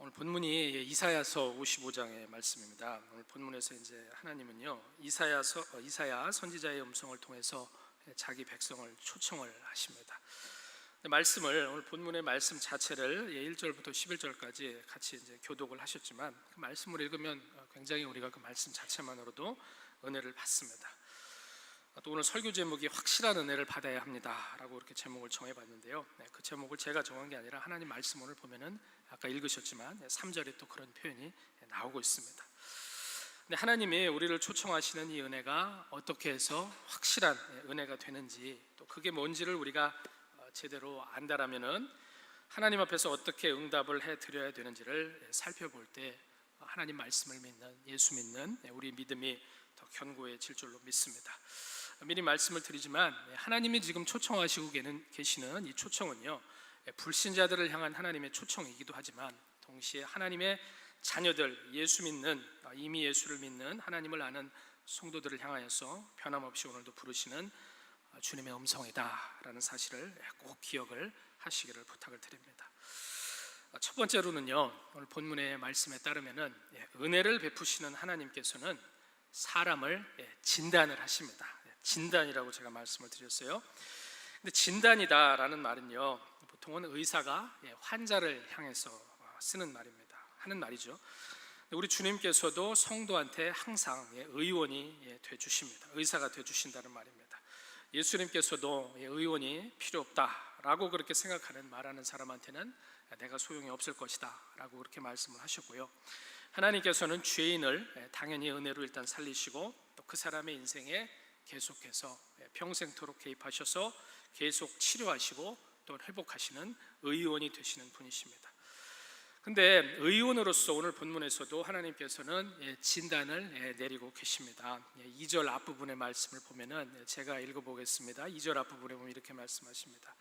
오늘 본문이 이사야서 55장의 말씀입니다. 오늘 본문에서 이제 하나님은요 이사야 선지자의 음성을 통해서 자기 백성을 초청을 하십니다. 말씀을 오늘 본문의 말씀 자체를 1절부터 11절까지 같이 이제 교독을 하셨지만 그 말씀을 읽으면 굉장히 우리가 그 말씀 자체만으로도 은혜를 받습니다. 또 오늘 설교 제목이 확실한 은혜를 받아야 합니다라고 이렇게 제목을 정해봤는데요. 그 제목을 제가 정한 게 아니라 하나님 말씀 오늘 보면은 아까 읽으셨지만 3절에 또 그런 표현이 나오고 있습니다. 근데 하나님이 우리를 초청하시는 이 은혜가 어떻게 해서 확실한 은혜가 되는지, 또 그게 뭔지를 우리가 제대로 안다라면은 하나님 앞에서 어떻게 응답을 해드려야 되는지를 살펴볼 때 하나님 말씀을 믿는, 예수 믿는 우리 믿음이 더 견고해질 줄로 믿습니다. 미리 말씀을 드리지만 하나님이 지금 초청하시고 계시는 이 초청은요, 불신자들을 향한 하나님의 초청이기도 하지만 동시에 하나님의 자녀들, 예수 믿는, 이미 예수를 믿는 하나님을 아는 성도들을 향하여서 변함없이 오늘도 부르시는 주님의 음성이다라는 사실을 꼭 기억을 하시기를 부탁을 드립니다. 첫 번째로는요, 오늘 본문의 말씀에 따르면은 은혜를 베푸시는 하나님께서는 사람을 진단을 하십니다. 진단이라고 제가 말씀을 드렸어요. 근데 진단이다라는 말은요, 보통은 의사가 환자를 향해서 쓰는 말입니다. 하는 말이죠. 우리 주님께서도 성도한테 항상 의원이 돼 주십니다. 의사가 돼 주신다는 말입니다. 예수님께서도 의원이 필요 없다라고 그렇게 생각하는, 말하는 사람한테는 내가 소용이 없을 것이다 라고 그렇게 말씀을 하셨고요. 하나님께서는 죄인을 당연히 은혜로 일단 살리시고 또 그 사람의 인생에 계속해서 평생토록 개입하셔서 계속 치료하시고 또 회복하시는 의원이 되시는 분이십니다. 근데 의원으로서 오늘 본문에서도 하나님께서는 진단을 내리고 계십니다. 2절 앞부분의 말씀을 보면은 제가 읽어보겠습니다. 2절 앞부분에 보면 이렇게 말씀하십니다.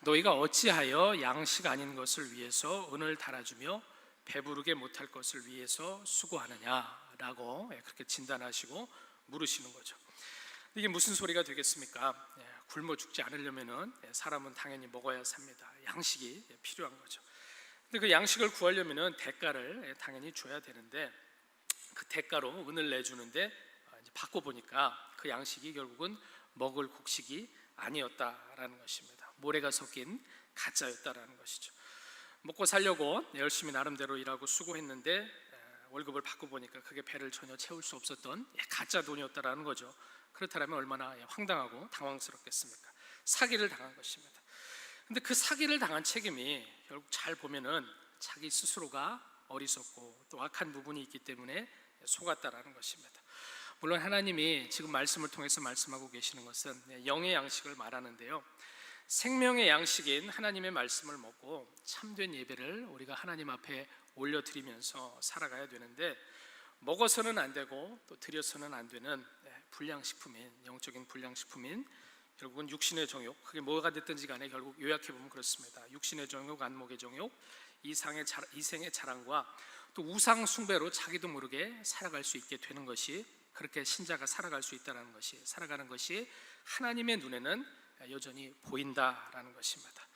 너희가 어찌하여 양식 아닌 것을 위해서 은을 달아주며 배부르게 못할 것을 위해서 수고하느냐라고 그렇게 진단하시고 물으시는 거죠. 이게 무슨 소리가 되겠습니까? 굶어 죽지 않으려면은 사람은 당연히 먹어야 삽니다. 양식이 필요한 거죠. 근데 그 양식을 구하려면은 대가를 당연히 줘야 되는데 그 대가로 은을 내주는데 이제 바꿔 보니까 그 양식이 결국은 먹을 곡식이 아니었다라는 것입니다. 모래가 섞인 가짜였다라는 것이죠. 먹고 살려고 열심히 나름대로 일하고 수고했는데 월급을 받고 보니까 그게 배를 전혀 채울 수 없었던 가짜 돈이었다라는 거죠. 그렇다면 얼마나 황당하고 당황스럽겠습니까? 사기를 당한 것입니다. 근데 그 사기를 당한 책임이 결국 잘 보면은 자기 스스로가 어리석고 또 악한 부분이 있기 때문에 속았다라는 것입니다. 물론 하나님이 지금 말씀을 통해서 말씀하고 계시는 것은 영의 양식을 말하는데요, 생명의 양식인 하나님의 말씀을 먹고 참된 예배를 우리가 하나님 앞에 올려드리면서 살아가야 되는데 먹어서는 안 되고 또 드려서는 안 되는 불량식품인, 영적인 불량식품인 결국은 육신의 정욕, 그게 뭐가 됐든지 간에 결국 요약해보면 그렇습니다. 육신의 정욕, 안목의 정욕, 이생의 자랑과 또 우상 숭배로 자기도 모르게 살아갈 수 있게 되는 것이, 그렇게 신자가 살아갈 수 있다는 것이, 살아가는 것이 하나님의 눈에는 여전히 보인다라는 것입니다.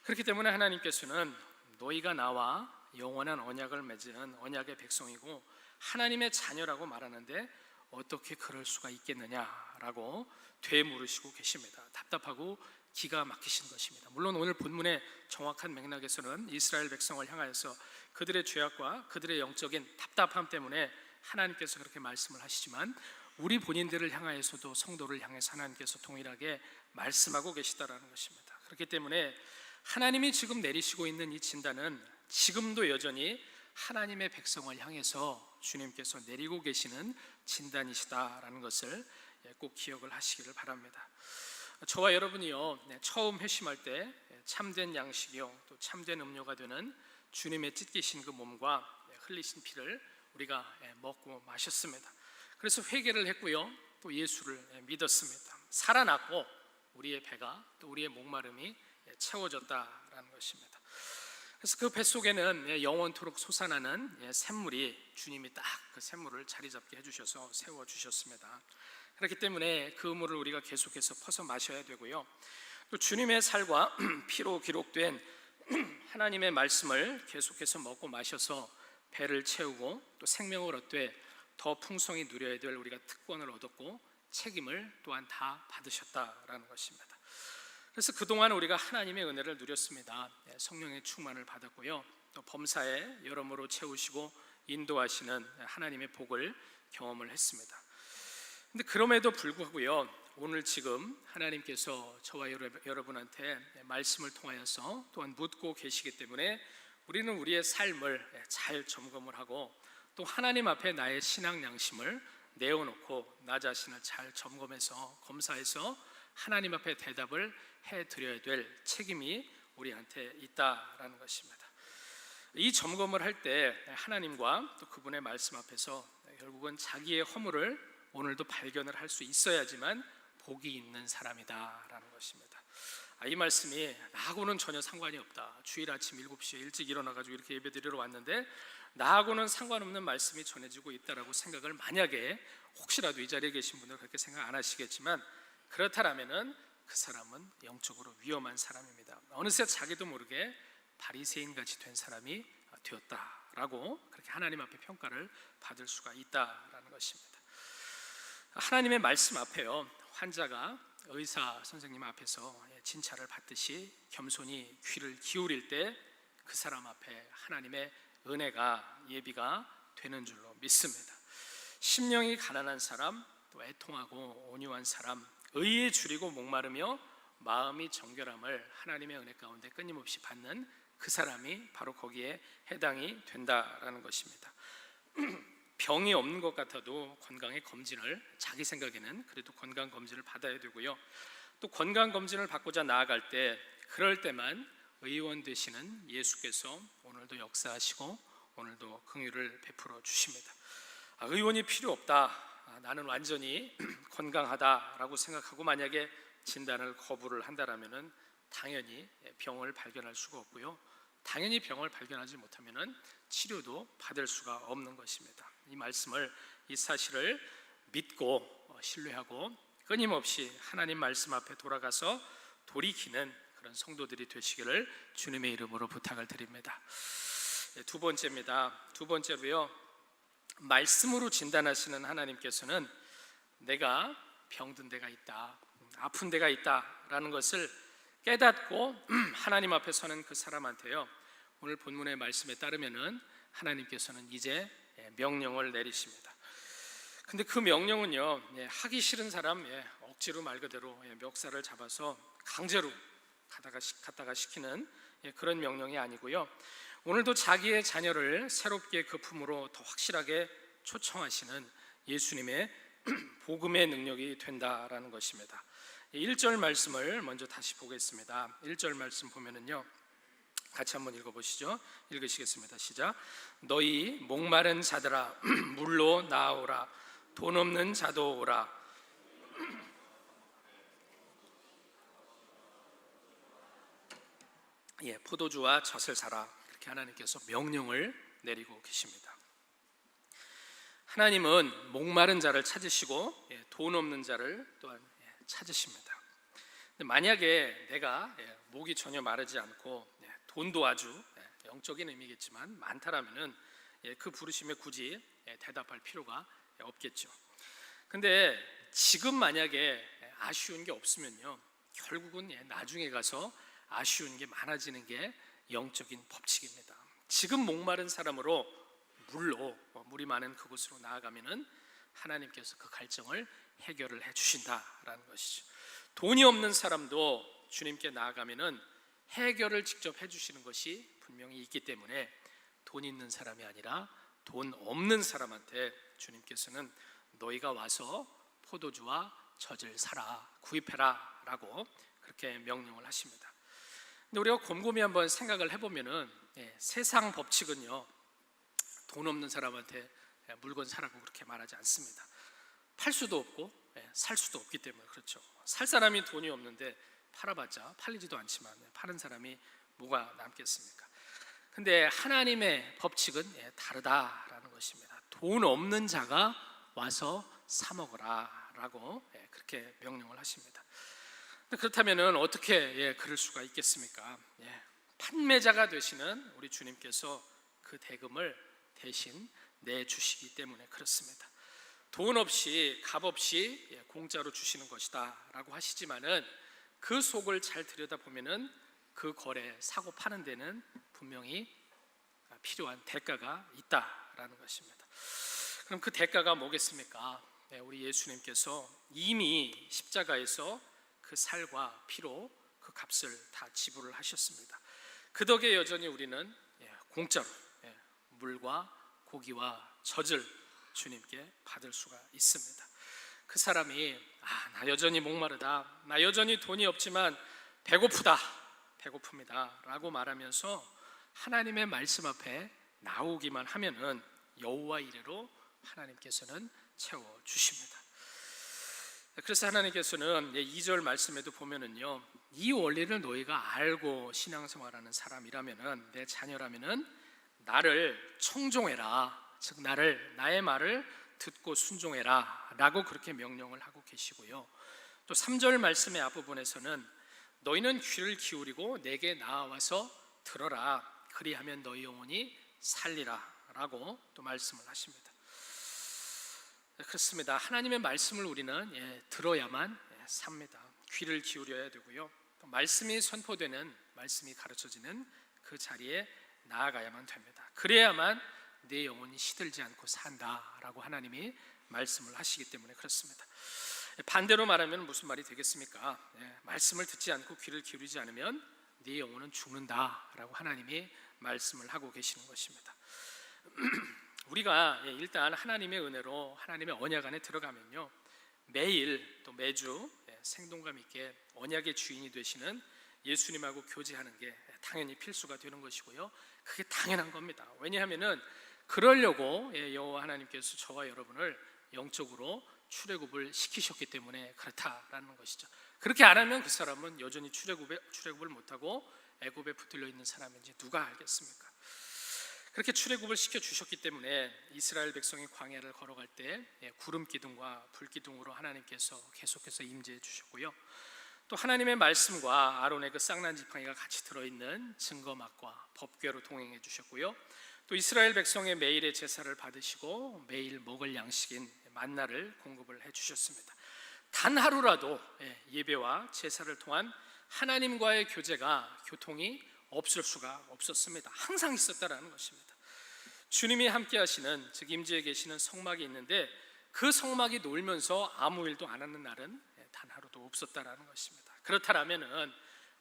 그렇기 때문에 하나님께서는 너희가 나와 영원한 언약을 맺은 언약의 백성이고 하나님의 자녀라고 말하는데 어떻게 그럴 수가 있겠느냐라고 되물으시고 계십니다. 답답하고 기가 막히신 것입니다. 물론 오늘 본문의 정확한 맥락에서는 이스라엘 백성을 향하여서 그들의 죄악과 그들의 영적인 답답함 때문에 하나님께서 그렇게 말씀을 하시지만 우리 본인들을 향하여서도, 성도를 향해서 하나님께서 동일하게 말씀하고 계시다라는 것입니다. 그렇기 때문에 하나님이 지금 내리시고 있는 이 진단은 지금도 여전히 하나님의 백성을 향해서 주님께서 내리고 계시는 진단이시다라는 것을 꼭 기억을 하시기를 바랍니다. 저와 여러분이요, 처음 회심할 때 참된 양식이요 또 참된 음료가 되는 주님의 찢기신 그 몸과 흘리신 피를 우리가 먹고 마셨습니다. 그래서 회개를 했고요 또 예수를 믿었습니다. 살아났고 우리의 배가, 또 우리의 목마름이 채워졌다라는 것입니다. 그래서 그 뱃속에는 영원토록 솟아나는 샘물이, 주님이 딱 그 샘물을 자리 잡게 해주셔서 세워주셨습니다. 그렇기 때문에 그 물을 우리가 계속해서 퍼서 마셔야 되고요, 또 주님의 살과 피로 기록된 하나님의 말씀을 계속해서 먹고 마셔서 배를 채우고 또 생명을 얻되 더 풍성히 누려야 될 우리가 특권을 얻었고 책임을 또한 다 받으셨다라는 것입니다. 그래서 그동안 우리가 하나님의 은혜를 누렸습니다. 성령의 충만을 받았고요, 또 범사에 여러모로 채우시고 인도하시는 하나님의 복을 경험을 했습니다. 근데 그럼에도 불구하고요, 오늘 지금 하나님께서 저와 여러분한테 말씀을 통하여서 또한 묻고 계시기 때문에 우리는 우리의 삶을 잘 점검을 하고 또 하나님 앞에 나의 신앙 양심을 내어놓고 나 자신을 잘 점검해서 검사해서 하나님 앞에 대답을 해드려야 될 책임이 우리한테 있다라는 것입니다. 이 점검을 할 때 하나님과 또 그분의 말씀 앞에서 결국은 자기의 허물을 오늘도 발견을 할 수 있어야지만 복이 있는 사람이다라는 것입니다. 이 말씀이 나하고는 전혀 상관이 없다. 주일 아침 7시에 일찍 일어나가지고 이렇게 예배 드리러 왔는데 나하고는 상관없는 말씀이 전해지고 있다라고 생각을, 만약에 혹시라도 이 자리에 계신 분들 그렇게 생각 안 하시겠지만 그렇다라면은 그 사람은 영적으로 위험한 사람입니다. 어느새 자기도 모르게 바리새인같이 된 사람이 되었다라고 그렇게 하나님 앞에 평가를 받을 수가 있다라는 것입니다. 하나님의 말씀 앞에요, 환자가 의사 선생님 앞에서 진찰을 받듯이 겸손히 귀를 기울일 때 그 사람 앞에 하나님의 은혜가 예비가 되는 줄로 믿습니다. 심령이 가난한 사람, 또 애통하고 온유한 사람, 의에 줄이고 목마르며 마음이 정결함을 하나님의 은혜 가운데 끊임없이 받는 그 사람이 바로 거기에 해당이 된다라는 것입니다. 병이 없는 것 같아도 건강의 검진을, 자기 생각에는 그래도 건강 검진을 받아야 되고요, 또 건강 검진을 받고자 나아갈 때 그럴 때만 의원 되시는 예수께서 오늘도 역사하시고 오늘도 긍휼을 베풀어 주십니다. 의원이 필요 없다, 나는 완전히 건강하다라고 생각하고 만약에 진단을 거부를 한다라면은 당연히 병을 발견할 수가 없고요, 당연히 병을 발견하지 못하면은 치료도 받을 수가 없는 것입니다. 이 말씀을, 이 사실을 믿고 신뢰하고 끊임없이 하나님 말씀 앞에 돌아가서 돌이키는 그런 성도들이 되시기를 주님의 이름으로 부탁을 드립니다. 두 번째입니다. 두 번째로요, 말씀으로 진단하시는 하나님께서는 내가 병든 데가 있다, 아픈 데가 있다라는 것을 깨닫고 하나님 앞에 서는 그 사람한테요, 오늘 본문의 말씀에 따르면은 하나님께서는 이제 명령을 내리십니다. 근데 그 명령은요, 하기 싫은 사람 억지로 말 그대로 멱살을 잡아서 강제로 갖다가 시키는 그런 명령이 아니고요, 오늘도 자기의 자녀를 새롭게 그 품으로 더 확실하게 초청하시는 예수님의 복음의 능력이 된다라는 것입니다. 1절 말씀을 먼저 다시 보겠습니다. 1절 말씀 보면은요, 같이 한번 읽어보시죠. 읽으시겠습니다. 시작. 너희 목마른 자들아 물로 나아오라, 돈 없는 자도 오라. 포도주와 젖을 사라, 그렇게 하나님께서 명령을 내리고 계십니다. 하나님은 목마른 자를 찾으시고 돈 없는 자를 또한 찾으십니다. 근데 만약에 내가 목이 전혀 마르지 않고 돈도 아주 영적인 의미겠지만 많다라면은 그 부르심에 굳이 대답할 필요가 없겠죠. 근데 지금 만약에 아쉬운 게 없으면요, 결국은 나중에 가서 아쉬운 게 많아지는 게 영적인 법칙입니다. 지금 목마른 사람으로 물이 많은 그곳으로 나아가면은 하나님께서 그 갈증을 해결을 해주신다라는 것이죠. 돈이 없는 사람도 주님께 나아가면은 해결을 직접 해주시는 것이 분명히 있기 때문에 돈 있는 사람이 아니라 돈 없는 사람한테 주님께서는 너희가 와서 포도주와 젖을 사라, 구입해라 라고 그렇게 명령을 하십니다. 근데 우리가 곰곰이 한번 생각을 해보면은 세상 법칙은요, 돈 없는 사람한테 물건 사라고 그렇게 말하지 않습니다. 팔 수도 없고 살 수도 없기 때문에 그렇죠. 살 사람이 돈이 없는데 팔아봤자 팔리지도 않지만 파는 사람이 뭐가 남겠습니까? 근데 하나님의 법칙은 다르다라는 것입니다. 돈 없는 자가 와서 사 먹으라 라고 그렇게 명령을 하십니다. 그렇다면 어떻게 그럴 수가 있겠습니까? 판매자가 되시는 우리 주님께서 그 대금을 대신 내주시기 때문에 그렇습니다. 돈 없이 값 없이 공짜로 주시는 것이다 라고 하시지만은 그 속을 잘 들여다보면은 그 거래, 사고 파는 데는 분명히 필요한 대가가 있다라는 것입니다. 그럼 그 대가가 뭐겠습니까? 우리 예수님께서 이미 십자가에서 그 살과 피로 그 값을 다 지불을 하셨습니다. 그 덕에 여전히 우리는 공짜로 물과 고기와 젖을 주님께 받을 수가 있습니다. 그 사람이 나 여전히 목마르다, 나 여전히 돈이 없지만 배고픕니다 라고 말하면서 하나님의 말씀 앞에 나오기만 하면은 여호와 이레로 하나님께서는 채워주십니다. 그래서 하나님께서는 2절 말씀에도 보면은요, 이 원리를 너희가 알고 신앙생활하는 사람이라면은, 내 자녀라면은 나를 청종해라, 즉 나의 말을 듣고 순종해라 라고 그렇게 명령을 하고 계시고요. 또 3절 말씀의 앞부분에서는 너희는 귀를 기울이고 내게 나와서 들어라, 그리하면 너희 영혼이 살리라 라고 또 말씀을 하십니다. 그렇습니다. 하나님의 말씀을 우리는 들어야만 삽니다. 귀를 기울여야 되고요, 또 말씀이 선포되는, 말씀이 가르쳐지는 그 자리에 나아가야만 됩니다. 그래야만 내 영혼이 시들지 않고 산다라고 하나님이 말씀을 하시기 때문에 그렇습니다. 반대로 말하면 무슨 말이 되겠습니까? 말씀을 듣지 않고 귀를 기울이지 않으면 네 영혼은 죽는다라고 하나님이 말씀을 하고 계시는 것입니다. 우리가 일단 하나님의 은혜로 하나님의 언약 안에 들어가면요, 매일 또 매주 생동감 있게 언약의 주인이 되시는 예수님하고 교제하는 게 당연히 필수가 되는 것이고요, 그게 당연한 겁니다. 왜냐하면은 그러려고 여호와 하나님께서 저와 여러분을 영적으로 출애굽을 시키셨기 때문에 그렇다라는 것이죠. 그렇게 안 하면 그 사람은 여전히 출애굽을 못하고 애굽에 붙들려 있는 사람인지 누가 알겠습니까? 그렇게 출애굽을 시켜주셨기 때문에 이스라엘 백성이 광야를 걸어갈 때 구름 기둥과 불 기둥으로 하나님께서 계속해서 임재해 주셨고요, 또 하나님의 말씀과 아론의 그 쌍난 지팡이가 같이 들어있는 증거막과 법궤로 동행해 주셨고요, 또 이스라엘 백성의 매일의 제사를 받으시고 매일 먹을 양식인 만나를 공급을 해 주셨습니다. 단 하루라도 예배와 제사를 통한 하나님과의 교통이 없을 수가 없었습니다. 항상 있었다라는 것입니다. 주님이 함께 하시는, 즉 임재해 계시는 성막이 있는데 그 성막이 놀면서 아무 일도 안 하는 날은 단 하루도 없었다라는 것입니다. 그렇다라면은,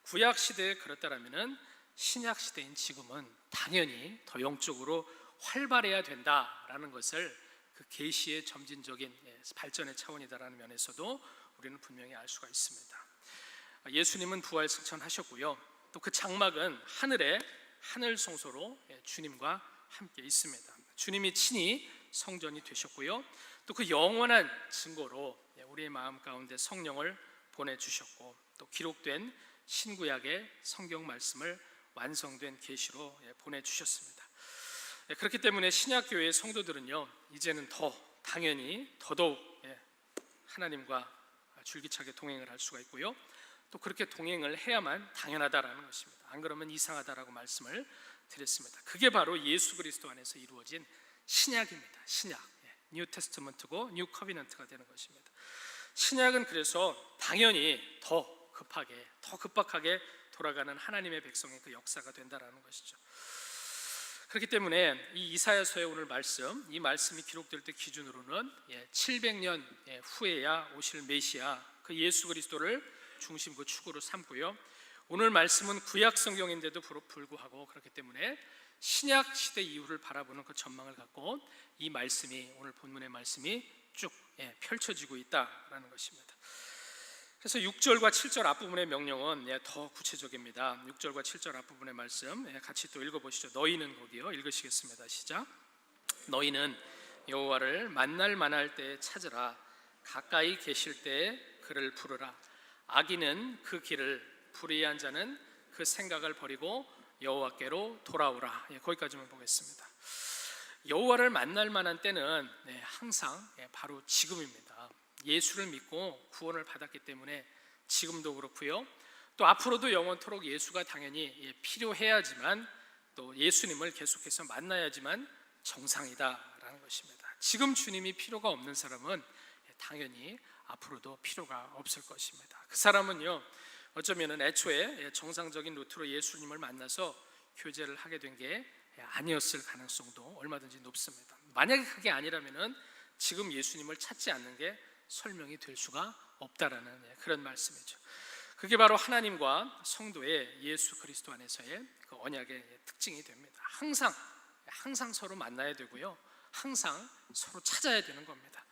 구약 시대에 그렇다라면은 신약 시대인 지금은 당연히 더 영적으로 활발해야 된다라는 것을 그 계시의 점진적인 발전의 차원이다라는 면에서도 우리는 분명히 알 수가 있습니다. 예수님은 부활 승천하셨고요, 또 그 장막은 하늘 성소로 주님과 함께 있습니다. 주님이 친히 성전이 되셨고요, 또 그 영원한 증거로 우리의 마음 가운데 성령을 보내주셨고, 또 기록된 신구약의 성경 말씀을 완성된 계시로 보내주셨습니다. 그렇기 때문에 신약교회의 성도들은요, 이제는 당연히 더더욱 하나님과 줄기차게 동행을 할 수가 있고요, 또 그렇게 동행을 해야만 당연하다라는 것입니다. 안 그러면 이상하다라고 말씀을 드렸습니다. 그게 바로 예수 그리스도 안에서 이루어진 신약입니다. 신약, 뉴 테스트먼트고 뉴 커비넌트가 되는 것입니다. 신약은 그래서 당연히 더 급박하게 돌아가는 하나님의 백성의 그 역사가 된다라는 것이죠. 그렇기 때문에 이 이사야서의 오늘 말씀, 이 말씀이 기록될 때 기준으로는 700년 후에야 오실 메시아, 그 예수 그리스도를 중심 그 축으로 삼고요, 오늘 말씀은 구약 성경인데도 불구하고 그렇기 때문에 신약 시대 이후를 바라보는 그 전망을 갖고 이 말씀이, 오늘 본문의 말씀이 쭉 펼쳐지고 있다라는 것입니다. 그래서 6절과 7절 앞부분의 명령은 더 구체적입니다. 6절과 7절 앞부분의 말씀 같이 또 읽어보시죠. 너희는, 거기요, 읽으시겠습니다. 시작. 너희는 여호와를 만날 때에 찾으라. 가까이 계실 때에 그를 부르라. 악인은 그 길을, 불의한 자는 그 생각을 버리고 여호와께로 돌아오라. 거기까지만 보겠습니다. 여호와를 만날 만한 때는 항상 바로 지금입니다. 예수를 믿고 구원을 받았기 때문에 지금도 그렇고요, 또 앞으로도 영원토록 예수가 당연히 필요해야지만 또 예수님을 계속해서 만나야지만 정상이다라는 것입니다. 지금 주님이 필요가 없는 사람은 당연히 앞으로도 필요가 없을 것입니다. 그 사람은요, 어쩌면 애초에 정상적인 루트로 예수님을 만나서 교제를 하게 된 게 아니었을 가능성도 얼마든지 높습니다. 만약에 그게 아니라면 지금 예수님을 찾지 않는 게 설명이 될 수가 없다라는 그런 말씀이죠. 그게 바로 하나님과 성도의 예수 그리스도 안에서의 그 언약의 특징이 됩니다. 항상 서로 만나야 되고요, 항상 서로 찾아야 되는 겁니다.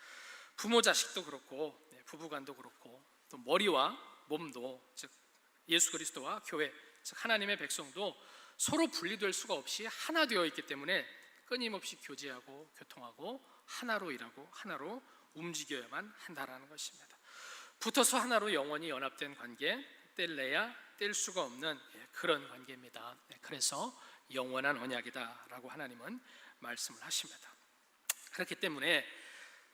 부모 자식도 그렇고 부부간도 그렇고 또 머리와 몸도, 즉 예수 그리스도와 교회, 즉 하나님의 백성도 서로 분리될 수가 없이 하나 되어 있기 때문에 끊임없이 교제하고 교통하고 하나로 일하고 하나로 움직여야만 한다라는 것입니다. 붙어서 하나로 영원히 연합된 관계, 뗄래야 뗄 수가 없는 그런 관계입니다. 그래서 영원한 언약이다라고 하나님은 말씀을 하십니다. 그렇기 때문에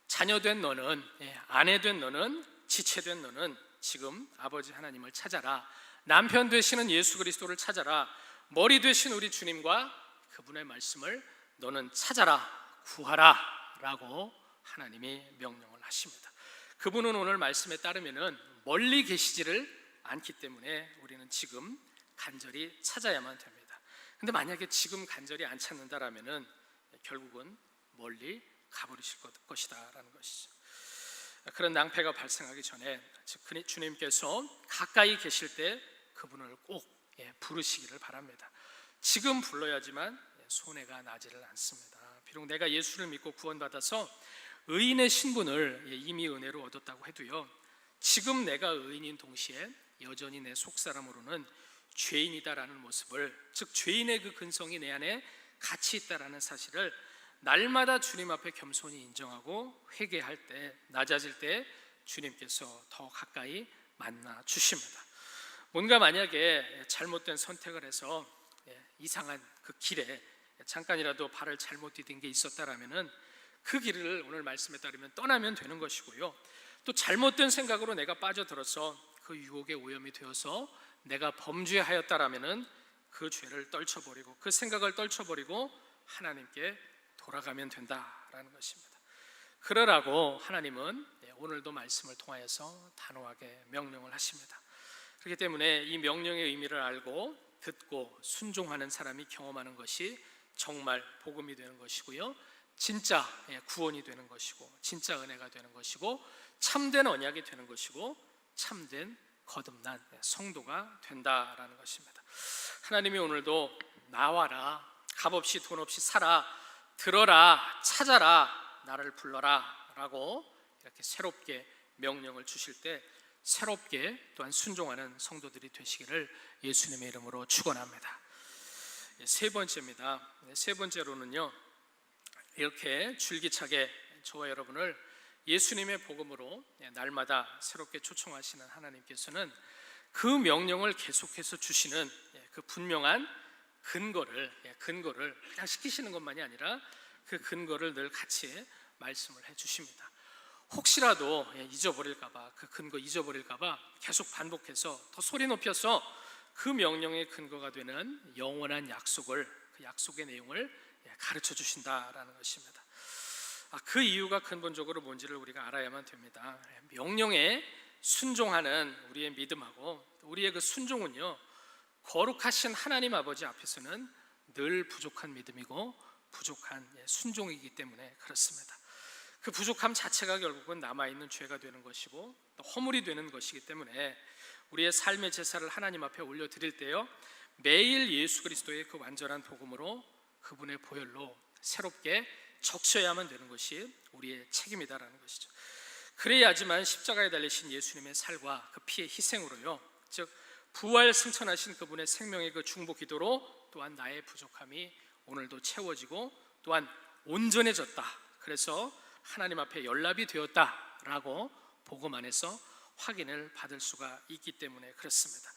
자녀된 너는, 아내된 너는, 지체된 너는 지금 아버지 하나님을 찾아라. 남편 되시는 예수 그리스도를 찾아라. 머리 되신 우리 주님과 그분의 말씀을 너는 찾아라, 구하라 라고 하나님이 명령을 하십니다. 그분은 오늘 말씀에 따르면 멀리 계시지를 않기 때문에 우리는 지금 간절히 찾아야만 됩니다. 근데 만약에 지금 간절히 안 찾는다라면 결국은 멀리 가버리실 것이다라는 것이죠. 그런 낭패가 발생하기 전에 주님께서 가까이 계실 때 그분을 꼭 부르시기를 바랍니다. 지금 불러야지만 손해가 나지를 않습니다. 비록 내가 예수를 믿고 구원받아서 의인의 신분을 이미 은혜로 얻었다고 해도요, 지금 내가 의인인 동시에 여전히 내 속사람으로는 죄인이다라는 모습을, 즉 죄인의 그 근성이 내 안에 같이 있다라는 사실을 날마다 주님 앞에 겸손히 인정하고 회개할 때, 낮아질 때 주님께서 더 가까이 만나 주십니다. 뭔가 만약에 잘못된 선택을 해서 이상한 그 길에 잠깐이라도 발을 잘못 디딘 게 있었다라면은 그 길을 오늘 말씀에 따르면 떠나면 되는 것이고요, 또 잘못된 생각으로 내가 빠져들어서 그 유혹의 오염이 되어서 내가 범죄하였다라면은 그 죄를 떨쳐버리고 그 생각을 떨쳐버리고 하나님께 돌아가면 된다라는 것입니다. 그러라고 하나님은 오늘도 말씀을 통하여서 단호하게 명령을 하십니다. 그렇기 때문에 이 명령의 의미를 알고 듣고 순종하는 사람이 경험하는 것이 정말 복음이 되는 것이고요, 진짜 구원이 되는 것이고 진짜 은혜가 되는 것이고 참된 언약이 되는 것이고 참된 거듭난 성도가 된다라는 것입니다. 하나님이 오늘도 나와라, 값없이 돈 없이 살아, 들어라, 찾아라, 나를 불러라 라고 이렇게 새롭게 명령을 주실 때 새롭게 또한 순종하는 성도들이 되시기를 예수님의 이름으로 축원합니다. 세 번째입니다. 세 번째로는요, 이렇게 줄기차게 저와 여러분을 예수님의 복음으로 날마다 새롭게 초청하시는 하나님께서는 그 명령을 계속해서 주시는 그 분명한 근거를 그냥 시키시는 것만이 아니라 그 근거를 늘 같이 말씀을 해주십니다. 혹시라도 잊어버릴까봐, 그 근거 잊어버릴까봐 계속 반복해서 더 소리 높여서 그 명령의 근거가 되는 영원한 약속을, 그 약속의 내용을 가르쳐 주신다라는 것입니다. 그 이유가 근본적으로 뭔지를 우리가 알아야만 됩니다. 명령에 순종하는 우리의 믿음하고 우리의 그 순종은요, 거룩하신 하나님 아버지 앞에서는 늘 부족한 믿음이고 부족한 순종이기 때문에 그렇습니다. 그 부족함 자체가 결국은 남아있는 죄가 되는 것이고 또 허물이 되는 것이기 때문에 우리의 삶의 제사를 하나님 앞에 올려드릴 때요, 매일 예수 그리스도의 그 완전한 복음으로 그분의 보혈로 새롭게 적셔야만 되는 것이 우리의 책임이다라는 것이죠. 그래야지만 십자가에 달리신 예수님의 살과 그 피의 희생으로요, 즉 부활 승천하신 그분의 생명의 그 중보 기도로 또한 나의 부족함이 오늘도 채워지고 또한 온전해졌다, 그래서 하나님 앞에 연락이 되었다라고 복음 안에서 확인을 받을 수가 있기 때문에 그렇습니다.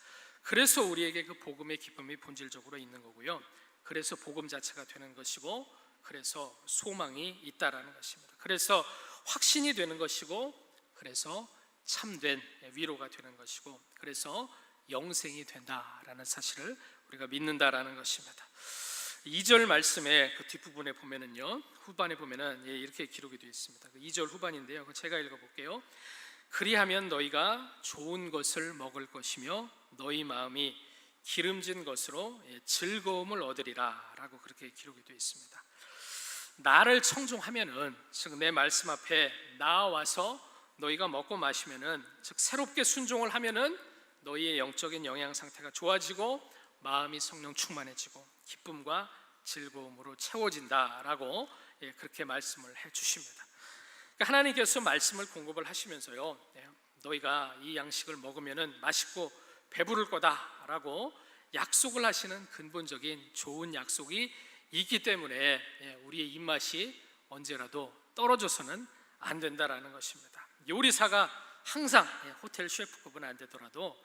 그래서 우리에게 그 복음의 기쁨이 본질적으로 있는 거고요, 그래서 복음 자체가 되는 것이고 그래서 소망이 있다라는 것입니다. 그래서 확신이 되는 것이고 그래서 참된 위로가 되는 것이고 그래서 영생이 된다라는 사실을 우리가 믿는다라는 것입니다. 2절 말씀의 그 뒷부분에 보면은요, 후반에 보면은 이렇게 기록이 되어 있습니다. 2절 후반인데요, 제가 읽어볼게요. 그리하면 너희가 좋은 것을 먹을 것이며 너희 마음이 기름진 것으로 즐거움을 얻으리라 라고 그렇게 기록이 되어 있습니다. 나를 청종하면은, 즉 내 말씀 앞에 나와서 너희가 먹고 마시면은, 즉 새롭게 순종을 하면은 너희의 영적인 영양 상태가 좋아지고 마음이 성령 충만해지고 기쁨과 즐거움으로 채워진다라고 그렇게 말씀을 해주십니다. 그러니까 하나님께서 말씀을 공급을 하시면서요, 너희가 이 양식을 먹으면은 맛있고 배부를 거다라고 약속을 하시는 근본적인 좋은 약속이 있기 때문에 우리의 입맛이 언제라도 떨어져서는 안 된다라는 것입니다. 요리사가 항상 호텔 셰프급은 안 되더라도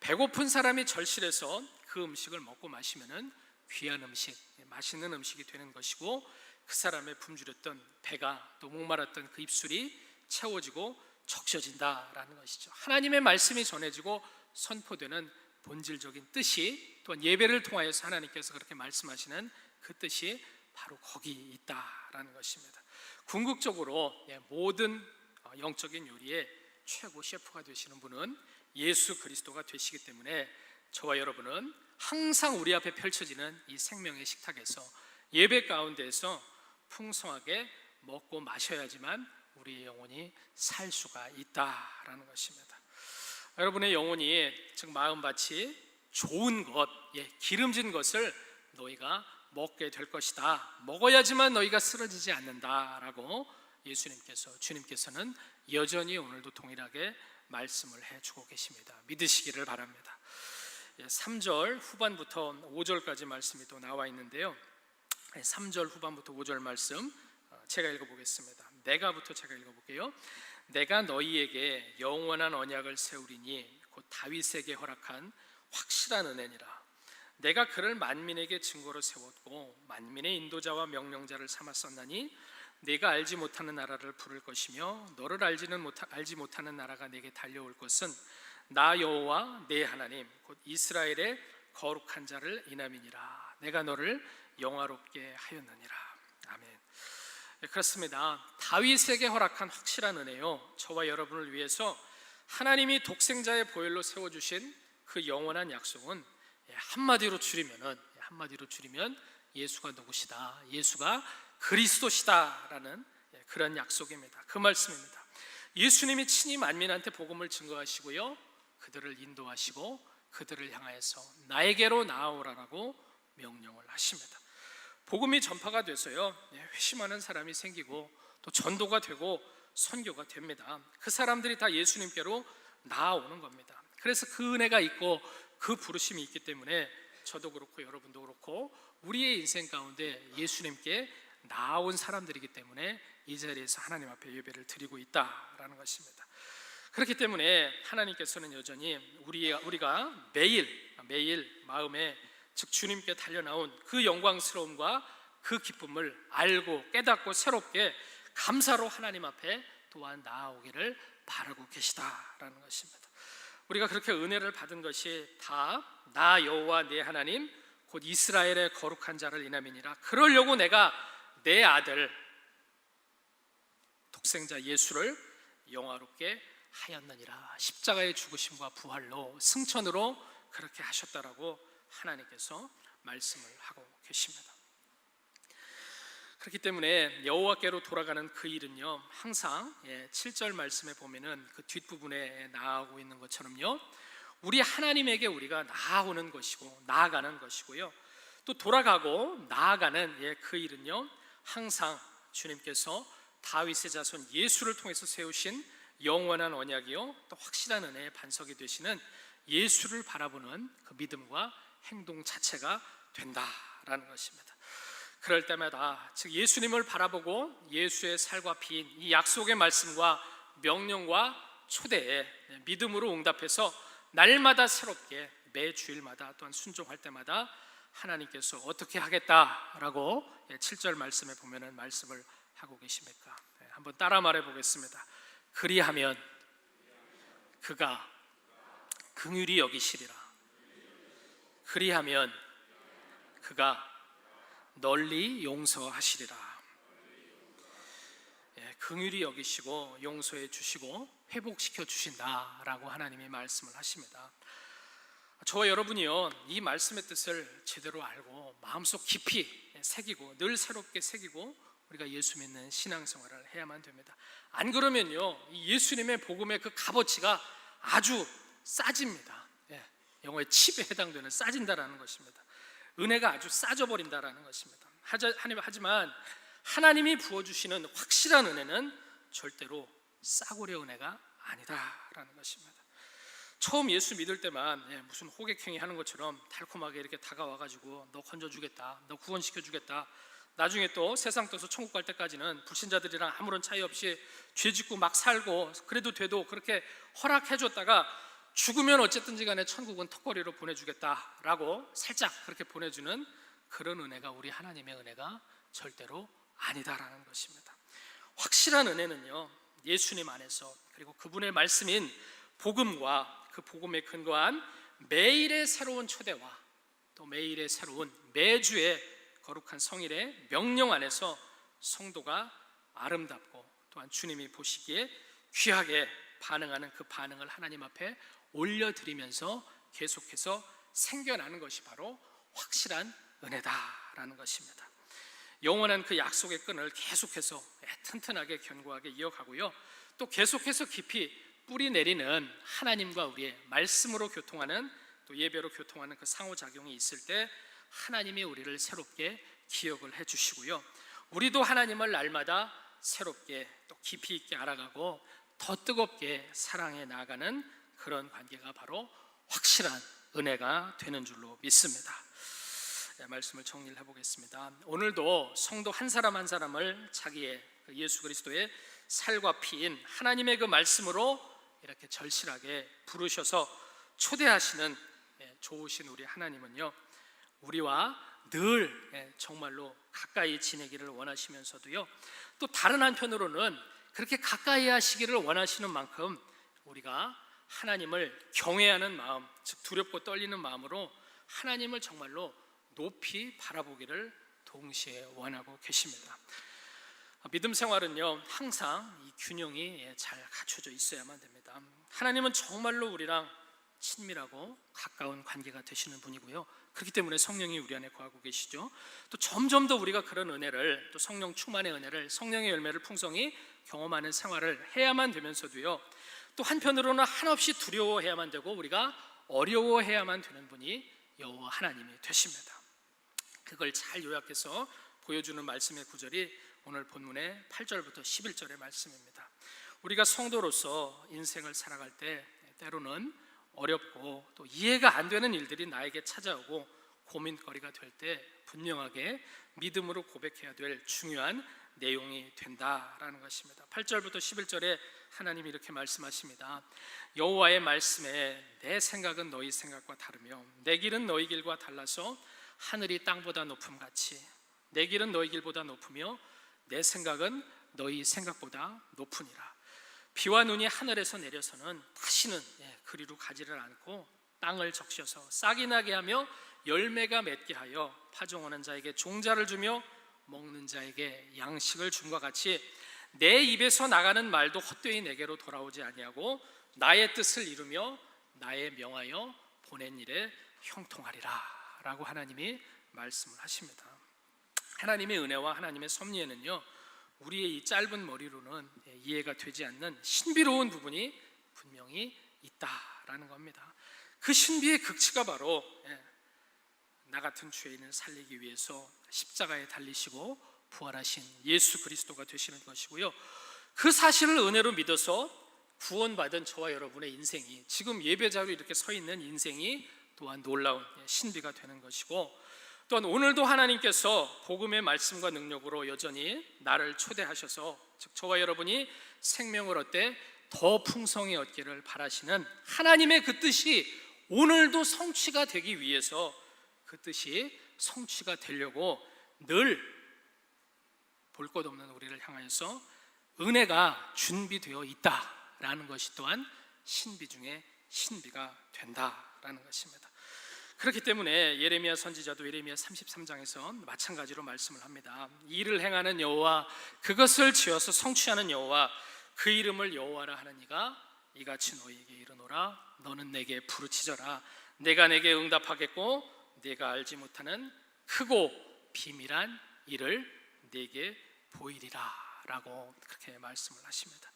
배고픈 사람이 절실해서 그 음식을 먹고 마시면은 귀한 음식, 맛있는 음식이 되는 것이고, 그 사람의 굶주렸던 배가, 또 목말랐던 그 입술이 채워지고 적셔진다라는 것이죠. 하나님의 말씀이 전해지고 선포되는 본질적인 뜻이, 또한 예배를 통하여서 하나님께서 그렇게 말씀하시는 그 뜻이 바로 거기 있다라는 것입니다. 궁극적으로 모든 영적인 요리의 최고 셰프가 되시는 분은 예수 그리스도가 되시기 때문에 저와 여러분은 항상 우리 앞에 펼쳐지는 이 생명의 식탁에서, 예배 가운데에서 풍성하게 먹고 마셔야지만 우리의 영혼이 살 수가 있다라는 것입니다. 여러분의 영혼이, 즉 마음밭이 좋은 것, 기름진 것을 너희가 먹게 될 것이다, 먹어야지만 너희가 쓰러지지 않는다라고 주님께서는 여전히 오늘도 동일하게 말씀을 해주고 계십니다. 믿으시기를 바랍니다. 3절 후반부터 5절까지 말씀이 또 나와 있는데요, 3절 후반부터 5절 말씀 제가 읽어보겠습니다. 제가 읽어볼게요. 내가 너희에게 영원한 언약을 세우리니 곧 다윗에게 허락한 확실한 은혜니라. 내가 그를 만민에게 증거로 세웠고 만민의 인도자와 명령자를 삼았었나니 내가 알지 못하는 나라를 부를 것이며 너를 알지 못하는 나라가 내게 달려올 것은 나 여호와 내 하나님 곧 이스라엘의 거룩한 자를 인함이니라. 내가 너를 영화롭게 하였느니라. 아멘. 그렇습니다. 다윗에게 허락한 확실한 은혜요, 저와 여러분을 위해서 하나님이 독생자의 보혈로 세워주신 그 영원한 약속은 한마디로 줄이면 예수가 누구시다, 예수가 그리스도시다라는 그런 약속입니다. 그 말씀입니다. 예수님이 친히 만민한테 복음을 증거하시고요, 그들을 인도하시고 그들을 향하여서 나에게로 나아오라라고 명령을 하십니다. 복음이 전파가 돼서요, 회심하는 사람이 생기고 또 전도가 되고 선교가 됩니다. 그 사람들이 다 예수님께로 나아오는 겁니다. 그래서 그 은혜가 있고 그 부르심이 있기 때문에 저도 그렇고 여러분도 그렇고 우리의 인생 가운데 예수님께 나아온 사람들이기 때문에 이 자리에서 하나님 앞에 예배를 드리고 있다라는 것입니다. 그렇기 때문에 하나님께서는 여전히 우리가 매일 마음에, 즉 주님께 달려나온 그 영광스러움과 그 기쁨을 알고 깨닫고 새롭게 감사로 하나님 앞에 또한 나아오기를 바라고 계시다라는 것입니다. 우리가 그렇게 은혜를 받은 것이 다 나 여호와 내 하나님 곧 이스라엘의 거룩한 자를 인함이니라. 그러려고 내가 내 아들 독생자 예수를 영화롭게 하였느니라. 십자가의 죽으심과 부활로 승천으로 그렇게 하셨다라고 하나님께서 말씀을 하고 계십니다. 그렇기 때문에 여호와께로 돌아가는 그 일은요, 항상 7절 말씀에 보면은 그 뒷부분에 나아오고 있는 것처럼요, 우리 하나님에게 우리가 나아가는 것이고요, 또 돌아가고 나아가는 그 일은요, 항상 주님께서 다윗의 자손 예수를 통해서 세우신 영원한 언약이요, 또 확실한 은혜의 반석이 되시는 예수를 바라보는 그 믿음과 행동 자체가 된다라는 것입니다. 그럴 때마다, 즉 예수님을 바라보고 예수의 살과 피인 이 약속의 말씀과 명령과 초대에 믿음으로 응답해서 날마다 새롭게 매 주일마다 또한 순종할 때마다 하나님께서 어떻게 하겠다라고 7절 말씀에 보면은 말씀을 하고 계십니까? 한번 따라 말해 보겠습니다. 그리하면 그가 긍휼히 여기시리라. 그리하면 그가 널리 용서하시리라. 긍휼히 여기시고 용서해 주시고 회복시켜 주신다라고 하나님이 말씀을 하십니다. 저와 여러분이요, 이 말씀의 뜻을 제대로 알고 마음속 깊이 새기고 늘 새롭게 새기고 우리가 예수 믿는 신앙생활을 해야만 됩니다. 안 그러면요, 이 예수님의 복음의 그 값어치가 아주 싸집니다. 영어의 칩에 해당되는 싸진다라는 것입니다. 은혜가 아주 싸져버린다라는 것입니다. 하지만 하나님이 부어주시는 확실한 은혜는 절대로 싸구려 은혜가 아니다라는 것입니다. 처음 예수 믿을 때만 무슨 호객행위 하는 것처럼 달콤하게 이렇게 다가와가지고 너 건져주겠다, 너 구원시켜주겠다, 나중에 또 세상 떠서 천국 갈 때까지는 불신자들이랑 아무런 차이 없이 죄 짓고 막 살고 그래도 돼도 그렇게 허락해줬다가 죽으면 어쨌든지 간에 천국은 턱걸이로 보내주겠다라고 살짝 그렇게 보내주는 그런 은혜가 우리 하나님의 은혜가 절대로 아니다라는 것입니다. 확실한 은혜는요, 예수님 안에서 그리고 그분의 말씀인 복음과 그 복음에 근거한 매일의 새로운 초대와 또 매일의 새로운 매주의 거룩한 성일의 명령 안에서 성도가 아름답고 또한 주님이 보시기에 귀하게 반응하는 그 반응을 하나님 앞에 올려드리면서 계속해서 생겨나는 것이 바로 확실한 은혜다라는 것입니다. 영원한 그 약속의 끈을 계속해서 튼튼하게 견고하게 이어가고요, 또 계속해서 깊이 뿌리 내리는 하나님과 우리의 말씀으로 교통하는, 또 예배로 교통하는 그 상호작용이 있을 때 하나님이 우리를 새롭게 기억을 해주시고요, 우리도 하나님을 날마다 새롭게 또 깊이 있게 알아가고 더 뜨겁게 사랑해 나가는 그런 관계가 바로 확실한 은혜가 되는 줄로 믿습니다. 말씀을 정리를 해보겠습니다. 오늘도 성도 한 사람 한 사람을 자기의 예수 그리스도의 살과 피인 하나님의 그 말씀으로 이렇게 절실하게 부르셔서 초대하시는 좋으신 우리 하나님은요, 우리와 늘 정말로 가까이 지내기를 원하시면서도요, 또 다른 한편으로는 그렇게 가까이 하시기를 원하시는 만큼 우리가 하나님을 경외하는 마음, 즉 두렵고 떨리는 마음으로 하나님을 정말로 높이 바라보기를 동시에 원하고 계십니다. 믿음 생활은요, 항상 이 균형이 잘 갖춰져 있어야만 됩니다. 하나님은 정말로 우리랑 친밀하고 가까운 관계가 되시는 분이고요, 그렇기 때문에 성령이 우리 안에 거하고 계시죠. 또 점점 더 우리가 그런 은혜를, 또 성령 충만의 은혜를, 성령의 열매를 풍성히 경험하는 생활을 해야만 되면서도요, 또 한편으로는 한없이 두려워해야만 되고 우리가 어려워해야만 되는 분이 여호와 하나님이 되십니다. 그걸 잘 요약해서 보여주는 말씀의 구절이 오늘 본문의 8절부터 11절의 말씀입니다. 우리가 성도로서 인생을 살아갈 때 때로는 어렵고 또 이해가 안 되는 일들이 나에게 찾아오고 고민거리가 될 때 분명하게 믿음으로 고백해야 될 중요한 내용이 된다라는 것입니다. 8절부터 11절에 하나님이 이렇게 말씀하십니다. 여호와의 말씀에 내 생각은 너희 생각과 다르며 내 길은 너희 길과 달라서 하늘이 땅보다 높음같이 내 길은 너희 길보다 높으며 내 생각은 너희 생각보다 높으니라. 비와 눈이 하늘에서 내려서는 다시는 그리로 가지를 않고 땅을 적셔서 싹이 나게 하며 열매가 맺게 하여 파종하는 자에게 종자를 주며 먹는 자에게 양식을 줌과 같이 내 입에서 나가는 말도 헛되이 내게로 돌아오지 아니하고 나의 뜻을 이루며 나의 명하여 보낸 일에 형통하리라 라고 하나님이 말씀을 하십니다. 하나님의 은혜와 하나님의 섭리에는요, 우리의 이 짧은 머리로는 이해가 되지 않는 신비로운 부분이 분명히 있다라는 겁니다. 그 신비의 극치가 바로 나 같은 죄인을 살리기 위해서 십자가에 달리시고 부활하신 예수 그리스도가 되시는 것이고요, 그 사실을 은혜로 믿어서 구원받은 저와 여러분의 인생이, 지금 예배자로 이렇게 서 있는 인생이 또한 놀라운 신비가 되는 것이고, 또한 오늘도 하나님께서 복음의 말씀과 능력으로 여전히 나를 초대하셔서, 즉 저와 여러분이 생명을 얻되 더 풍성히 얻기를 바라시는 하나님의 그 뜻이 오늘도 성취가 되기 위해서, 그 뜻이 성취가 되려고 늘 볼 것 없는 우리를 향하여서 은혜가 준비되어 있다라는 것이 또한 신비 중에 신비가 된다라는 것입니다. 그렇기 때문에 예레미야 선지자도 예레미야 33장에서 마찬가지로 말씀을 합니다. 일을 행하는 여호와, 그것을 지어서 성취하는 여호와, 그 이름을 여호와라 하는 이가 이같이 너희에게 이르노라. 너는 내게 부르짖어라. 내가 내게 응답하겠고 내가 알지 못하는 크고 비밀한 일을 내게 보이리라 라고 그렇게 말씀을 하십니다.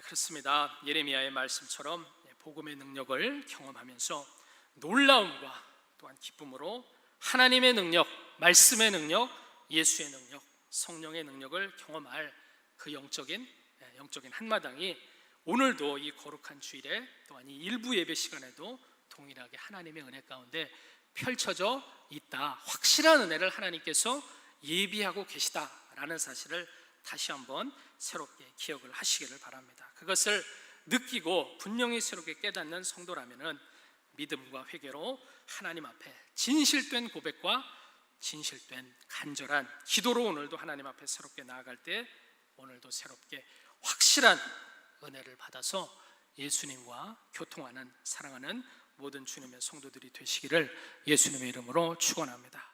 그렇습니다. 예레미야의 말씀처럼 복음의 능력을 경험하면서 놀라움과 또한 기쁨으로 하나님의 능력, 말씀의 능력, 예수의 능력, 성령의 능력을 경험할 그 영적인 한마당이 오늘도 이 거룩한 주일에 또한 이 일부 예배 시간에도 동일하게 하나님의 은혜 가운데 펼쳐져 있다. 확실한 은혜를 하나님께서 예비하고 계시다라는 사실을 다시 한번 새롭게 기억을 하시기를 바랍니다. 그것을 느끼고 분명히 새롭게 깨닫는 성도라면은 믿음과 회개로 하나님 앞에 진실된 고백과 진실된 간절한 기도로 오늘도 하나님 앞에 새롭게 나아갈 때 오늘도 새롭게 확실한 은혜를 받아서 예수님과 교통하는, 사랑하는 모든 주님의 성도들이 되시기를 예수님의 이름으로 축원합니다.